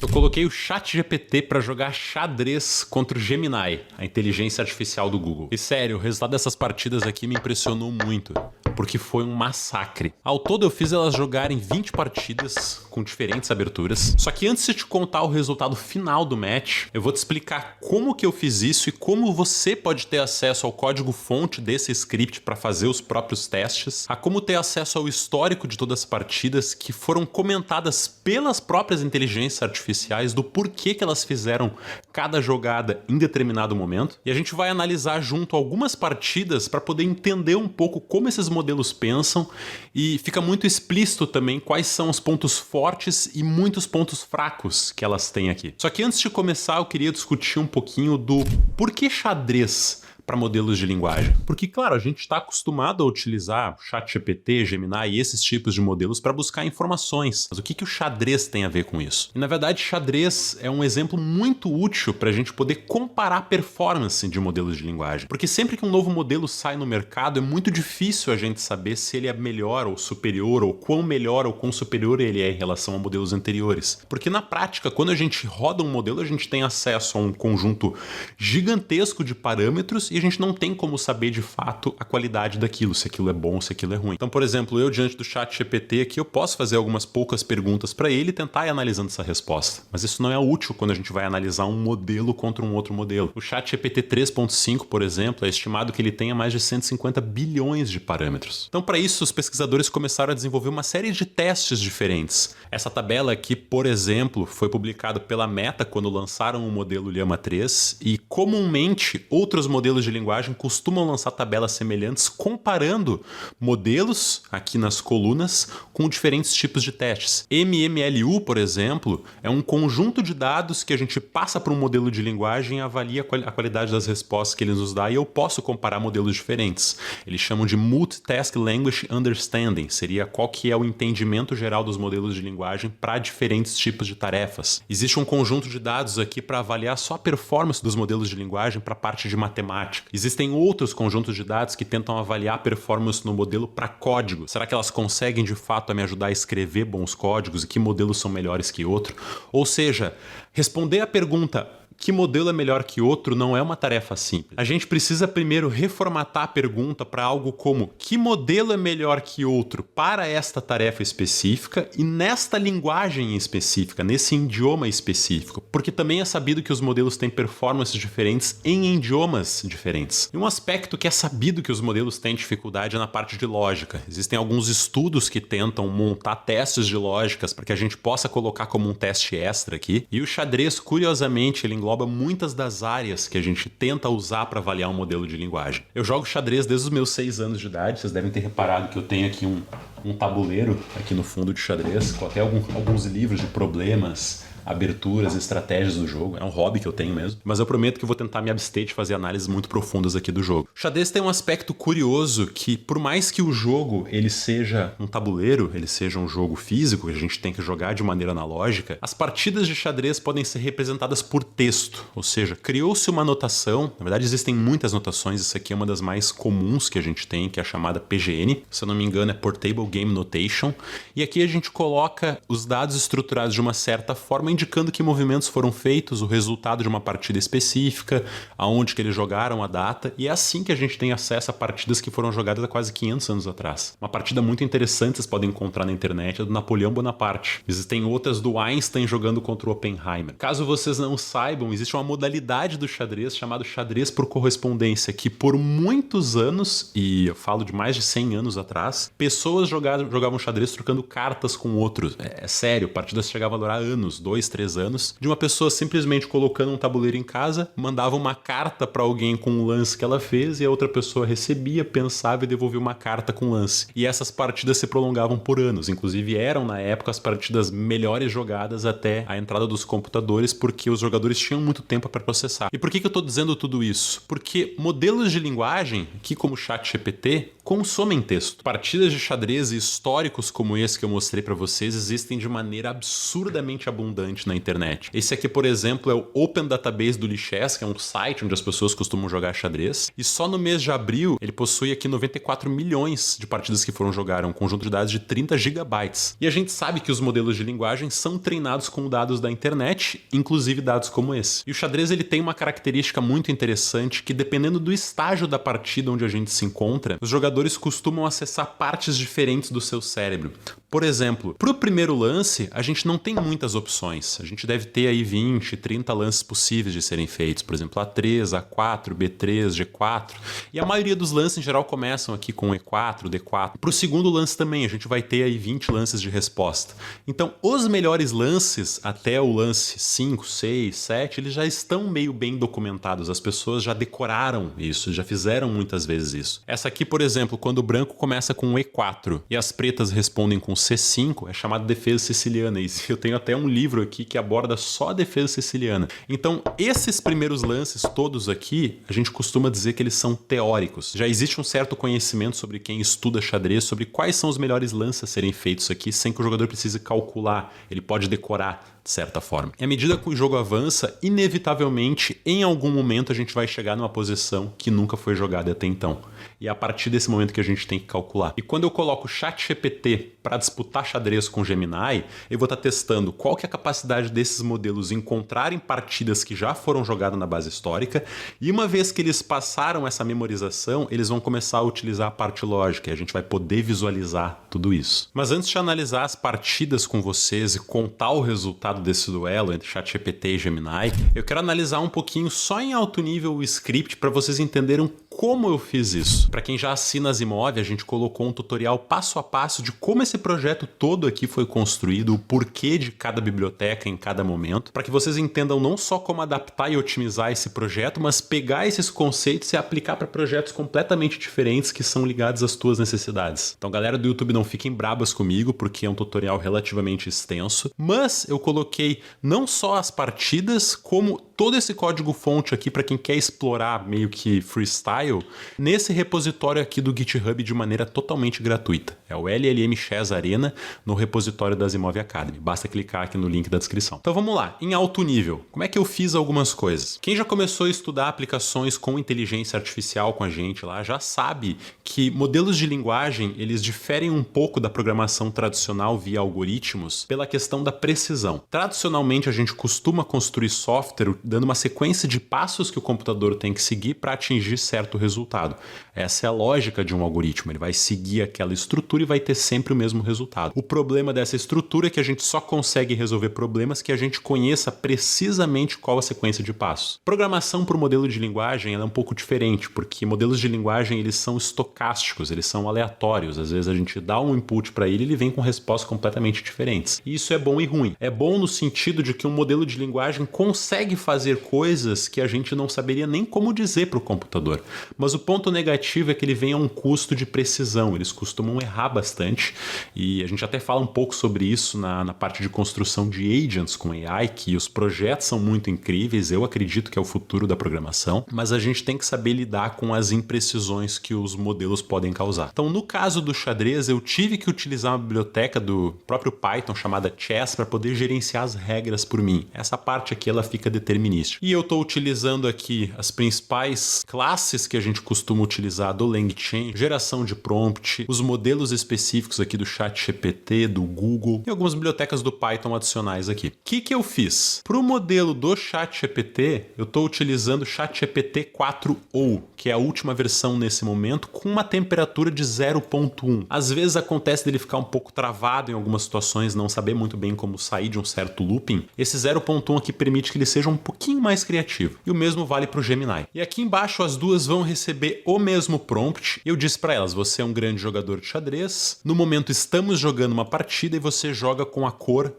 Eu coloquei o ChatGPT para jogar xadrez contra o Gemini, a inteligência artificial do Google. E sério, o resultado dessas partidas aqui me impressionou muito, porque foi um massacre. Ao todo eu fiz elas jogarem 20 partidas com diferentes aberturas. Só que antes de te contar o resultado final do match, eu vou te explicar como que eu fiz isso e como você pode ter acesso ao código-fonte desse script para fazer os próprios testes, a como ter acesso ao histórico de todas as partidas que foram comentadas pelas próprias inteligências artificiais do porquê que elas fizeram cada jogada em determinado momento. E a gente vai analisar junto algumas partidas para poder entender um pouco como esses modelos pensam, e fica muito explícito também quais são os pontos fortes e muitos pontos fracos que elas têm aqui. Só que antes de começar eu queria discutir um pouquinho do porquê xadrez para modelos de linguagem. Porque, claro, a gente está acostumado a utilizar ChatGPT, Gemini e esses tipos de modelos para buscar informações. Mas o que o xadrez tem a ver com isso? E, na verdade, xadrez é um exemplo muito útil para a gente poder comparar a performance de modelos de linguagem. Porque sempre que um novo modelo sai no mercado, é muito difícil a gente saber se ele é melhor ou superior, ou quão melhor ou quão superior ele é em relação a modelos anteriores. Porque, na prática, quando a gente roda um modelo, a gente tem acesso a um conjunto gigantesco de parâmetros e a gente não tem como saber de fato a qualidade daquilo, se aquilo é bom ou se aquilo é ruim. Então, por exemplo, eu diante do ChatGPT aqui, eu posso fazer algumas poucas perguntas para ele e tentar ir analisando essa resposta. Mas isso não é útil quando a gente vai analisar um modelo contra um outro modelo. O ChatGPT 3.5, por exemplo, é estimado que ele tenha mais de 150 bilhões de parâmetros. Então, para isso, os pesquisadores começaram a desenvolver uma série de testes diferentes. Essa tabela aqui, por exemplo, foi publicada pela Meta quando lançaram o modelo Llama 3 e, comumente, outros modelos de linguagem costumam lançar tabelas semelhantes comparando modelos aqui nas colunas com diferentes tipos de testes. MMLU, por exemplo, é um conjunto de dados que a gente passa para um modelo de linguagem e avalia a qualidade das respostas que ele nos dá, e eu posso comparar modelos diferentes. Eles chamam de Multitask Language Understanding, seria qual que é o entendimento geral dos modelos de linguagem para diferentes tipos de tarefas. Existe um conjunto de dados aqui para avaliar só a performance dos modelos de linguagem para a parte de matemática. Existem outros conjuntos de dados que tentam avaliar a performance no modelo para código. Será que elas conseguem de fato me ajudar a escrever bons códigos e que modelos são melhores que outro? Ou seja, responder a pergunta que modelo é melhor que outro não é uma tarefa simples. A gente precisa primeiro reformatar a pergunta para algo como que modelo é melhor que outro para esta tarefa específica e nesta linguagem específica, nesse idioma específico, porque também é sabido que os modelos têm performances diferentes em idiomas diferentes. E um aspecto que é sabido que os modelos têm dificuldade é na parte de lógica. Existem alguns estudos que tentam montar testes de lógicas para que a gente possa colocar como um teste extra aqui, e o xadrez, curiosamente, ele engloba muitas das áreas que a gente tenta usar para avaliar um modelo de linguagem. Eu jogo xadrez desde os meus 6 anos de idade, vocês devem ter reparado que eu tenho aqui um tabuleiro aqui no fundo de xadrez, com até alguns livros de problemas, aberturas, estratégias do jogo. É um hobby que eu tenho mesmo, mas eu prometo que eu vou tentar me abster de fazer análises muito profundas aqui do jogo. O xadrez tem um aspecto curioso que, por mais que o jogo ele seja um tabuleiro, ele seja um jogo físico, que a gente tem que jogar de maneira analógica, as partidas de xadrez podem ser representadas por texto, ou seja, criou-se uma notação, na verdade existem muitas notações, isso aqui é uma das mais comuns que a gente tem, que é a chamada PGN, se eu não me engano é Portable Game Notation, e aqui a gente coloca os dados estruturados de uma certa forma, indicando que movimentos foram feitos, o resultado de uma partida específica, aonde que eles jogaram, a data, e é assim que a gente tem acesso a partidas que foram jogadas há quase 500 anos atrás. Uma partida muito interessante vocês podem encontrar na internet é do Napoleão Bonaparte. Existem outras do Einstein jogando contra o Oppenheimer. Caso vocês não saibam, existe uma modalidade do xadrez chamado xadrez por correspondência, que por muitos anos, e eu falo de mais de 100 anos atrás, pessoas jogavam xadrez trocando cartas com outros. É sério, partidas chegavam a durar anos, 2, 3 anos, de uma pessoa simplesmente colocando um tabuleiro em casa, mandava uma carta para alguém com um lance que ela fez e a outra pessoa recebia, pensava e devolvia uma carta com lance. E essas partidas se prolongavam por anos, inclusive eram na época as partidas melhores jogadas até a entrada dos computadores, porque os jogadores tinham muito tempo para processar. E por que eu estou dizendo tudo isso? Porque modelos de linguagem, aqui como o ChatGPT, consomem texto. Partidas de xadrez e históricos como esse que eu mostrei para vocês existem de maneira absurdamente abundante na internet. Esse aqui, por exemplo, é o Open Database do Lichess, que é um site onde as pessoas costumam jogar xadrez, e só no mês de abril ele possui aqui 94 milhões de partidas que foram jogadas, um conjunto de dados de 30 gigabytes. E a gente sabe que os modelos de linguagem são treinados com dados da internet, inclusive dados como esse. E o xadrez ele tem uma característica muito interessante que, dependendo do estágio da partida onde a gente se encontra, os jogadores costumam acessar partes diferentes do seu cérebro. Por exemplo, para o primeiro lance, a gente não tem muitas opções. A gente deve ter aí 20, 30 lances possíveis de serem feitos. Por exemplo, A3, A4, B3, G4. E a maioria dos lances, em geral, começam aqui com E4, D4. Para o segundo lance também, a gente vai ter aí 20 lances de resposta. Então, os melhores lances, até o lance 5, 6, 7, eles já estão meio bem documentados. As pessoas já decoraram isso, já fizeram muitas vezes isso. Essa aqui, por exemplo, quando o branco começa com E4 e as pretas respondem com C5, é chamada defesa siciliana. E eu tenho até um livro aqui que aborda só a defesa siciliana. Então, esses primeiros lances todos aqui, a gente costuma dizer que eles são teóricos. Já existe um certo conhecimento sobre quem estuda xadrez, sobre quais são os melhores lances a serem feitos aqui, sem que o jogador precise calcular. Ele pode decorar de certa forma. E à medida que o jogo avança, inevitavelmente, em algum momento a gente vai chegar numa posição que nunca foi jogada até então. E é a partir desse momento que a gente tem que calcular. E quando eu coloco o ChatGPT para disputar xadrez com Gemini, eu vou estar testando qual que é a capacidade desses modelos encontrarem partidas que já foram jogadas na base histórica, e uma vez que eles passaram essa memorização, eles vão começar a utilizar a parte lógica, e a gente vai poder visualizar tudo isso. Mas antes de analisar as partidas com vocês e contar o resultado desse duelo entre ChatGPT e Gemini, eu quero analisar um pouquinho só em alto nível o script para vocês entenderem como eu fiz isso. Para quem já assina Asimov, a gente colocou um tutorial passo a passo de como esse projeto todo aqui foi construído, o porquê de cada biblioteca em cada momento, para que vocês entendam não só como adaptar e otimizar esse projeto, mas pegar esses conceitos e aplicar para projetos completamente diferentes que são ligados às tuas necessidades. Então, galera do YouTube, não fiquem brabas comigo, porque é um tutorial relativamente extenso, mas eu coloquei não só as partidas, como todo esse código-fonte aqui para quem quer explorar meio que freestyle nesse repositório aqui do GitHub de maneira totalmente gratuita. É o LLM Chess Arena no repositório da Asimov Academy. Basta clicar aqui no link da descrição. Então vamos lá, em alto nível, como é que eu fiz algumas coisas? Quem já começou a estudar aplicações com inteligência artificial com a gente lá já sabe que modelos de linguagem eles diferem um pouco da programação tradicional via algoritmos pela questão da precisão. Tradicionalmente a gente costuma construir software dando uma sequência de passos que o computador tem que seguir para atingir certo resultado. Essa é a lógica de um algoritmo, ele vai seguir aquela estrutura e vai ter sempre o mesmo resultado. O problema dessa estrutura é que a gente só consegue resolver problemas que a gente conheça precisamente qual a sequência de passos. Programação para o modelo de linguagem ela é um pouco diferente, porque modelos de linguagem eles são estocásticos, eles são aleatórios. Às vezes a gente dá um input para ele e ele vem com respostas completamente diferentes. E isso é bom e ruim. É bom no sentido de que um modelo de linguagem consegue fazer coisas que a gente não saberia nem como dizer para o computador. Mas o ponto negativo é que ele vem a um custo de precisão. Eles costumam errar bastante e a gente até fala um pouco sobre isso na parte de construção de agents com AI, que os projetos são muito incríveis, eu acredito que é o futuro da programação, mas a gente tem que saber lidar com as imprecisões que os modelos podem causar. Então, no caso do xadrez, eu tive que utilizar uma biblioteca do próprio Python chamada Chess para poder gerenciar as regras por mim. Essa parte aqui ela fica determinística. E eu estou utilizando aqui as principais classes que a gente costuma utilizar do LangChain, geração de prompt, os modelos específicos aqui do ChatGPT, do Google e algumas bibliotecas do Python adicionais aqui. O que eu fiz? Para o modelo do ChatGPT, eu estou utilizando o ChatGPT 4o, que é a última versão nesse momento, com uma temperatura de 0.1. Às vezes acontece dele ficar um pouco travado em algumas situações, não saber muito bem como sair de um certo looping. Esse 0.1 aqui permite que ele seja um pouquinho mais criativo. E o mesmo vale para o Gemini. E aqui embaixo as duas vão receber o mesmo prompt. Eu disse para elas, você é um grande jogador de xadrez. No momento estamos jogando uma partida e você joga com a cor,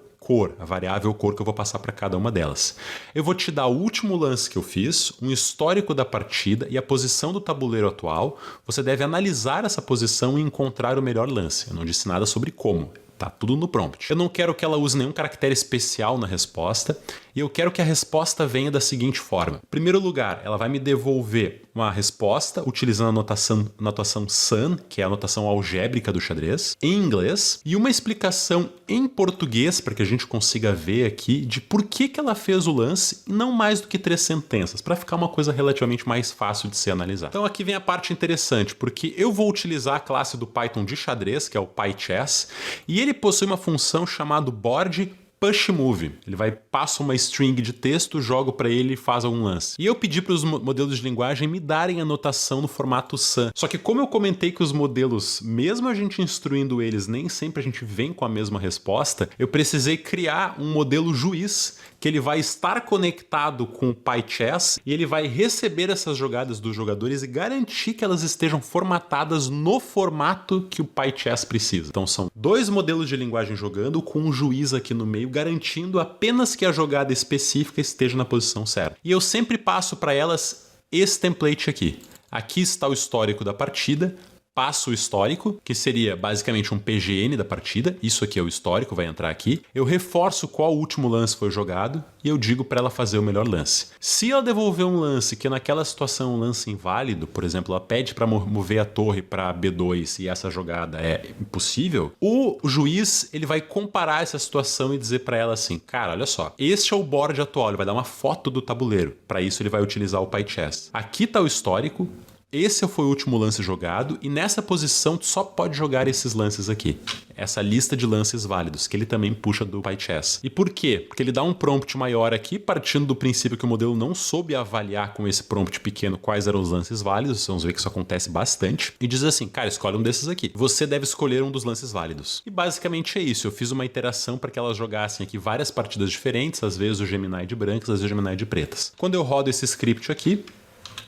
a variável cor que eu vou passar para cada uma delas. Eu vou te dar o último lance que eu fiz, um histórico da partida e a posição do tabuleiro atual. Você deve analisar essa posição e encontrar o melhor lance. Eu não disse nada sobre como. Tá tudo no prompt. Eu não quero que ela use nenhum caractere especial na resposta e eu quero que a resposta venha da seguinte forma. Em primeiro lugar, ela vai me devolver uma resposta utilizando a notação Sun, que é a notação algébrica do xadrez, em inglês, e uma explicação em português, para que a gente consiga ver aqui, de por que ela fez o lance, e não mais do que 3 sentenças, para ficar uma coisa relativamente mais fácil de ser analisada. Então aqui vem a parte interessante, porque eu vou utilizar a classe do Python de xadrez, que é o PyChess, e ele possui uma função chamada board push move. Ele passa uma string de texto, jogo para ele e faz algum lance. E eu pedi para os modelos de linguagem me darem a notação no formato Sun. Só que como eu comentei que os modelos, mesmo a gente instruindo eles, nem sempre a gente vem com a mesma resposta, eu precisei criar um modelo juiz que ele vai estar conectado com o PyChess e ele vai receber essas jogadas dos jogadores e garantir que elas estejam formatadas no formato que o PyChess precisa. Então são 2 modelos de linguagem jogando com um juiz aqui no meio, garantindo apenas que a jogada específica esteja na posição certa. E eu sempre passo para elas esse template aqui. Aqui está o histórico da partida. Passo o histórico, que seria basicamente um PGN da partida. Isso aqui é o histórico, vai entrar aqui. Eu reforço qual último lance foi jogado e eu digo para ela fazer o melhor lance. Se ela devolver um lance que naquela situação é um lance inválido, por exemplo, ela pede para mover a torre para B2 e essa jogada é impossível, o juiz ele vai comparar essa situação e dizer para ela assim, cara, olha só, este é o board atual, ele vai dar uma foto do tabuleiro. Para isso ele vai utilizar o PyChess. Aqui está o histórico. Esse foi o último lance jogado e nessa posição tu só pode jogar esses lances aqui. Essa lista de lances válidos, que ele também puxa do PyChess. E por quê? Porque ele dá um prompt maior aqui, partindo do princípio que o modelo não soube avaliar com esse prompt pequeno quais eram os lances válidos, vamos ver que isso acontece bastante, e diz assim, cara, escolhe um desses aqui. Você deve escolher um dos lances válidos. E basicamente é isso, eu fiz uma iteração para que elas jogassem aqui várias partidas diferentes, às vezes o Gemini de brancas, às vezes o Gemini de pretas. Quando eu rodo esse script aqui,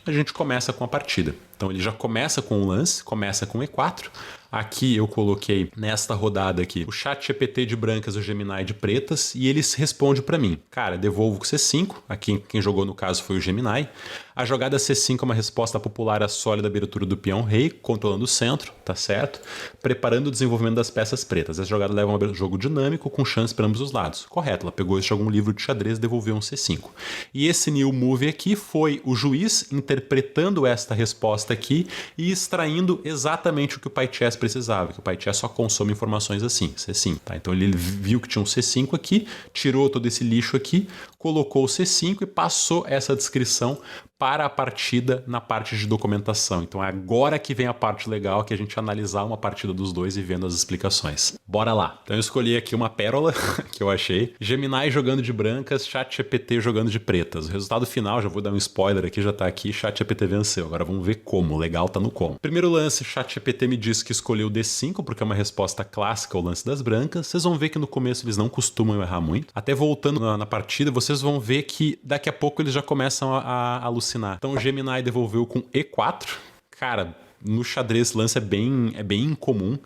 a gente começa com a partida. Então ele já começa com o lance, começa com E4. Aqui eu coloquei nesta rodada aqui o ChatGPT de brancas e o Gemini de pretas e eles respondem para mim. Cara, devolvo com C5. Aqui quem jogou no caso foi o Gemini. A jogada C5 é uma resposta popular à sólida abertura do peão rei, controlando o centro, tá certo? Preparando o desenvolvimento das peças pretas. Essa jogada leva a um jogo dinâmico com chance para ambos os lados. Correto, ela pegou isso de algum livro de xadrez e devolveu um C5. E esse new move aqui foi o juiz interpretando esta resposta aqui e extraindo exatamente o que o PyChess precisava, que o PyChess só consome informações assim, C5. Tá? Então ele viu que tinha um C5 aqui, tirou todo esse lixo aqui, colocou o C5 e passou essa descrição para a partida na parte de documentação. Então é agora que vem a parte legal, que é a gente analisar uma partida dos dois e vendo as explicações. Bora lá. Então eu escolhi aqui uma pérola que eu achei. Gemini jogando de brancas, ChatGPT jogando de pretas. O resultado final, já vou dar um spoiler aqui, já tá aqui, ChatGPT venceu. Agora vamos ver como. O legal tá no como. Primeiro lance, ChatGPT me disse que escolheu D5, porque é uma resposta clássica ao lance das brancas. Vocês vão ver que no começo eles não costumam errar muito. Até voltando na partida, vocês vão ver que daqui a pouco eles já começam a alucinar. Então o Gemini devolveu com E4. Cara, no xadrez esse lance é bem incomum.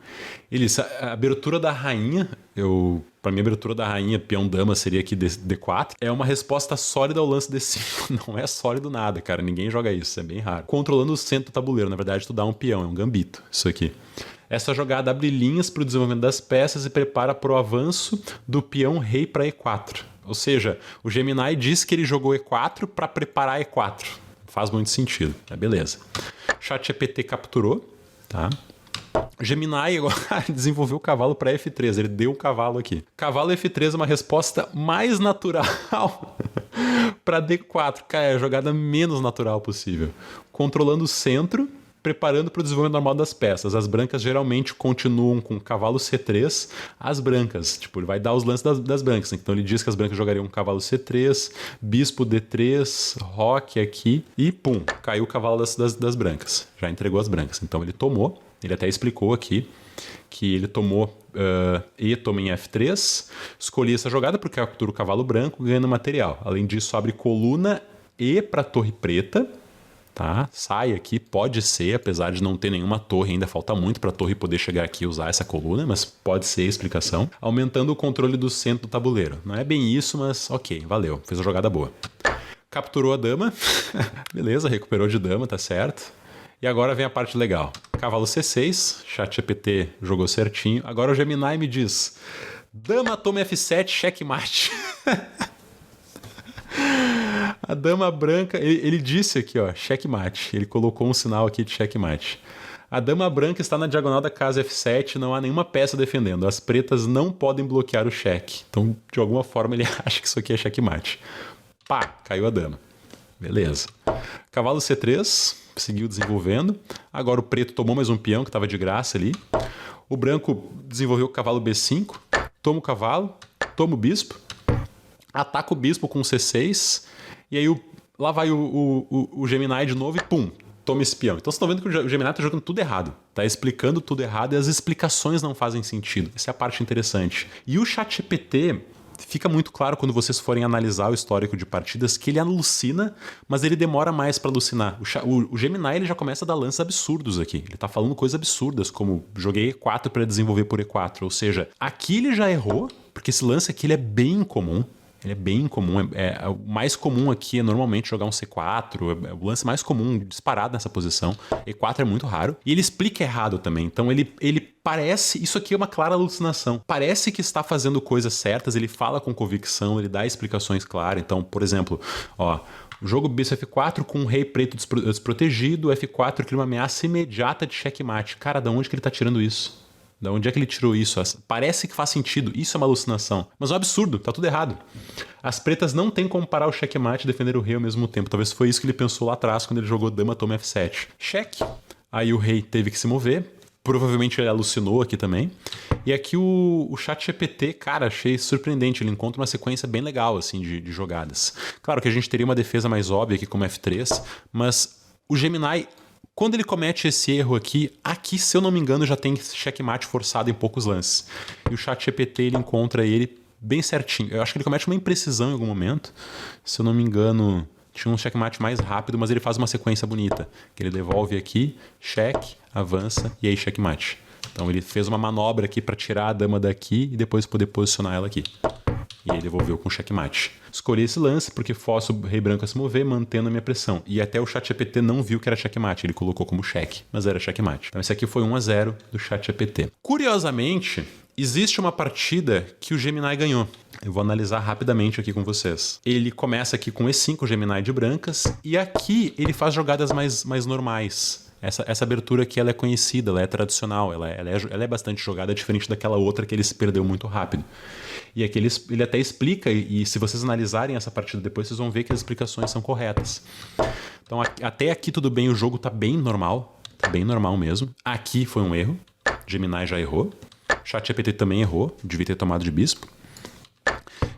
A abertura da rainha, para mim a abertura da rainha, peão dama seria aqui D4. É uma resposta sólida ao lance D5. Não é sólido nada, cara. Ninguém joga isso, é bem raro. Controlando o centro do tabuleiro, na verdade tu dá um peão, é um gambito, isso aqui. Essa jogada abre linhas para o desenvolvimento das peças e prepara para o avanço do peão rei para E4. Ou seja, o Gemini diz que ele jogou E4 para preparar E4. Faz muito sentido. Beleza. ChatGPT capturou. Tá? O Gemini agora desenvolveu o cavalo para F3. Ele deu o cavalo aqui. Cavalo F3 é uma resposta mais natural para D4. Cara, é a jogada menos natural possível. Controlando o centro, preparando para o desenvolvimento normal das peças. As brancas geralmente continuam com cavalo C3, as brancas. Tipo, ele vai dar os lances das brancas. Então ele diz que as brancas jogariam um cavalo C3, bispo D3, roque aqui e pum, caiu o cavalo das brancas. Já entregou as brancas. Então ele tomou, ele até explicou aqui que ele tomou E toma em F3, escolhi essa jogada porque captura o cavalo branco ganhando material. Além disso, abre coluna E para torre preta. Tá? Sai aqui, pode ser, apesar de não ter nenhuma torre, ainda falta muito para a torre poder chegar aqui e usar essa coluna, mas pode ser a explicação. Aumentando o controle do centro do tabuleiro. Não é bem isso, mas ok, valeu, fez a jogada boa. Capturou a dama, beleza, recuperou de dama, tá certo. E agora vem a parte legal. Cavalo C6, ChatGPT jogou certinho. Agora o Gemini me diz, dama toma F7, checkmate. A dama branca, ele disse aqui, ó, checkmate. Ele colocou um sinal aqui de checkmate. A dama branca está na diagonal da casa F7, não há nenhuma peça defendendo. As pretas não podem bloquear o cheque. Então, de alguma forma, ele acha que isso aqui é checkmate. Pá, caiu a dama. Beleza. Cavalo C3, seguiu desenvolvendo. Agora o preto tomou mais um peão que estava de graça ali. O branco desenvolveu o cavalo B5. Toma o cavalo, toma o bispo. Ataca o bispo com C6. E aí lá vai o Gemini de novo e pum, toma esse peão. Então vocês estão vendo que o Gemini está jogando tudo errado. Está explicando tudo errado e as explicações não fazem sentido. Essa é a parte interessante. E o ChatGPT fica muito claro quando vocês forem analisar o histórico de partidas que ele alucina, mas ele demora mais para alucinar. O Gemini ele já começa a dar lances absurdos aqui. Ele está falando coisas absurdas, como joguei E4 para desenvolver por E4. Ou seja, aqui ele já errou, porque esse lance aqui ele é bem comum. Ele é bem comum. O mais comum aqui é normalmente jogar um C4. É o lance mais comum disparado nessa posição. E4 é muito raro. E ele explica errado também. Então ele parece... Isso aqui é uma clara alucinação. Parece que está fazendo coisas certas. Ele fala com convicção. Ele dá explicações claras. Então, por exemplo, ó... O jogo bispo F4 com um rei preto desprotegido. F4 cria uma ameaça imediata de checkmate. Cara, de onde que ele tá tirando isso? Da onde é que ele tirou isso? Parece que faz sentido. Isso é uma alucinação. Mas é um absurdo. Tá tudo errado. As pretas não tem como parar o checkmate e defender o rei ao mesmo tempo. Talvez foi isso que ele pensou lá atrás quando ele jogou dama toma F7. Cheque. Aí o rei teve que se mover. Provavelmente ele alucinou aqui também. E aqui o ChatGPT, cara, achei surpreendente. Ele encontra uma sequência bem legal assim de jogadas. Claro que a gente teria uma defesa mais óbvia aqui como F3. Mas o Gemini... Quando ele comete esse erro aqui, se eu não me engano, já tem checkmate forçado em poucos lances. E o ChatGPT, ele encontra ele bem certinho. Eu acho que ele comete uma imprecisão em algum momento. Se eu não me engano, tinha um checkmate mais rápido, mas ele faz uma sequência bonita. Que ele devolve aqui, cheque, avança e aí checkmate. Então ele fez uma manobra aqui para tirar a dama daqui e depois poder posicionar ela aqui. E aí devolveu com checkmate. Escolhi esse lance porque forço o rei branco a se mover, mantendo a minha pressão. E até o ChatGPT não viu que era checkmate. Ele colocou como cheque, mas era checkmate. Então esse aqui foi 1-0 do ChatGPT. Curiosamente, existe uma partida que o Gemini ganhou. Eu vou analisar rapidamente aqui com vocês. Ele começa aqui com E5, o Gemini de brancas. E aqui ele faz jogadas mais normais. Essa abertura aqui ela é conhecida, ela é tradicional, ela é bastante jogada, diferente daquela outra que ele se perdeu muito rápido. E aqui ele até explica, e se vocês analisarem essa partida depois, vocês vão ver que as explicações são corretas. Então até aqui tudo bem, o jogo tá bem normal mesmo. Aqui foi um erro, Gemini já errou, ChatGPT também errou, devia ter tomado de bispo.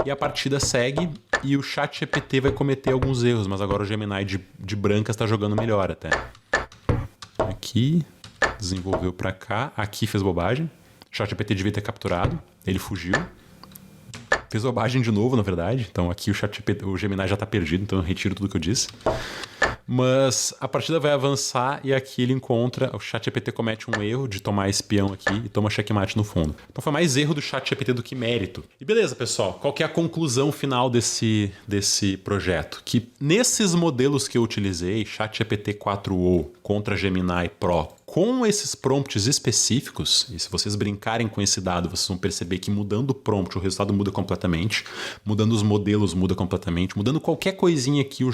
E a partida segue e o ChatGPT vai cometer alguns erros, mas agora o Gemini de brancas está jogando melhor até. Aqui, desenvolveu pra cá, aqui fez bobagem. O ChatGPT devia ter capturado, ele fugiu. Fez bobagem de novo, na verdade. Então aqui o Gemini já tá perdido, então eu retiro tudo que eu disse. Mas a partida vai avançar e aqui ele encontra... O ChatGPT comete um erro de tomar esse peão aqui e toma checkmate no fundo. Então foi mais erro do ChatGPT do que mérito. E beleza, pessoal. Qual que é a conclusão final desse projeto? Que nesses modelos que eu utilizei, ChatGPT 4o contra Gemini Pro, com esses prompts específicos, e se vocês brincarem com esse dado, vocês vão perceber que mudando o prompt, o resultado muda completamente, mudando os modelos muda completamente, mudando qualquer coisinha aqui, o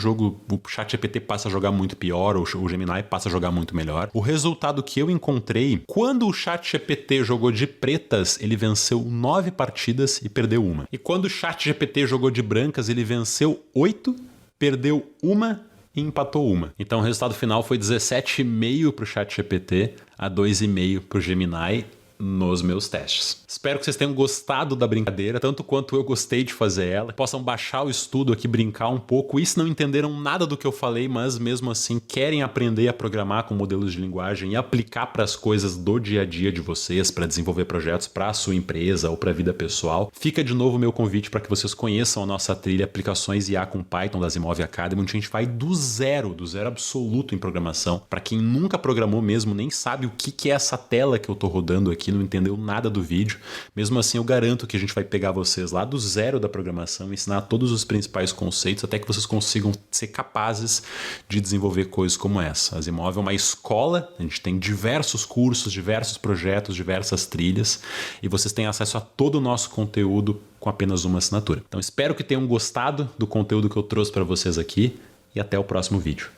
ChatGPT passa a jogar muito pior, ou o Gemini passa a jogar muito melhor. O resultado que eu encontrei, quando o ChatGPT jogou de pretas, ele venceu 9 partidas e perdeu uma. E quando o ChatGPT jogou de brancas, ele venceu 8, perdeu uma e empatou uma. Então o resultado final foi 17,5 para o ChatGPT a 2,5 para o Gemini nos meus testes. Espero que vocês tenham gostado da brincadeira, tanto quanto eu gostei de fazer ela. Possam baixar o estudo aqui, brincar um pouco. E se não entenderam nada do que eu falei, mas mesmo assim querem aprender a programar com modelos de linguagem e aplicar para as coisas do dia a dia de vocês, para desenvolver projetos para a sua empresa ou para a vida pessoal, fica de novo o meu convite para que vocês conheçam a nossa trilha Aplicações IA com Python da Asimov Academy, onde a gente vai do zero absoluto em programação. Para quem nunca programou mesmo, nem sabe o que é essa tela que eu estou rodando aqui, aqui, não entendeu nada do vídeo. Mesmo assim, eu garanto que a gente vai pegar vocês lá do zero da programação, ensinar todos os principais conceitos até que vocês consigam ser capazes de desenvolver coisas como essa. A Zimove é uma escola, a gente tem diversos cursos, diversos projetos, diversas trilhas e vocês têm acesso a todo o nosso conteúdo com apenas uma assinatura. Então espero que tenham gostado do conteúdo que eu trouxe para vocês aqui e até o próximo vídeo.